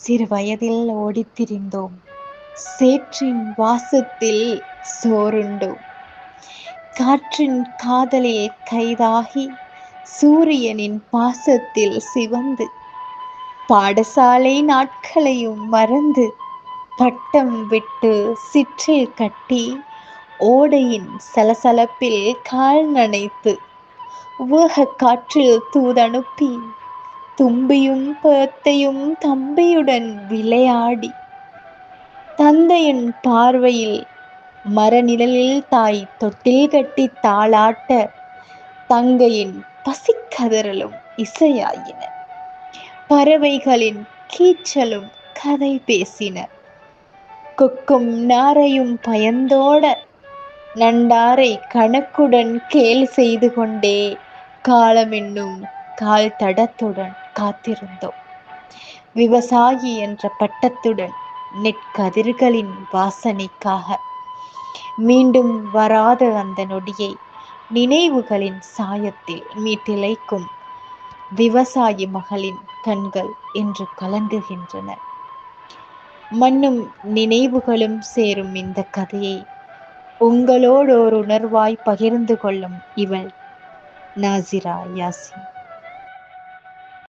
சிறு வயதில் ஓடித்திரிந்தோம். சேற்றின் வாசத்தில் சோறுண்டோம். காற்றின் காதலில் கைதாகி சூரியனின் பாசத்தில் சிவந்து பாடசாலை நாட்களையும் மறந்து பட்டம் விட்டு சிற்றில் கட்டி ஓடையின் சலசலப்பில் கால் நனைத்து வேக காற்றில் தூதனுப்பி தும்பியும் பேத்தையும் தம்பியுடன் விளையாடி தந்தையின் பார்வையில் மரநிழலில் தாய் தொட்டில் கட்டி தாளாட்ட தங்கையின் பசிக்கதறலும் இசையாயின. பறவைகளின் கீச்சலும் கதை பேசின. கொக்கும் நாரையும் பயந்தோட நண்டாரை கணக்குடன் கேலி செய்து கொண்டே காலமென்னும் கால் தடத்துடன் காத்திருந்தோம். விவசாயி என்ற பட்டத்துடன் நெற்கதிர்களின் வாசனைக்காக மீண்டும் வராத அந்த நொடியை நினைவுகளின் சாயத்தில் மீட்டிழைக்கும் விவசாயி மகளின் கண்கள் என்று கலங்குகின்றன. மண்ணும் நினைவுகளும் சேரும் இந்த கதையை உங்களோடு ஒரு உணர்வாய் பகிர்ந்து கொள்ளும் இவள் நாசிரா யாசின்.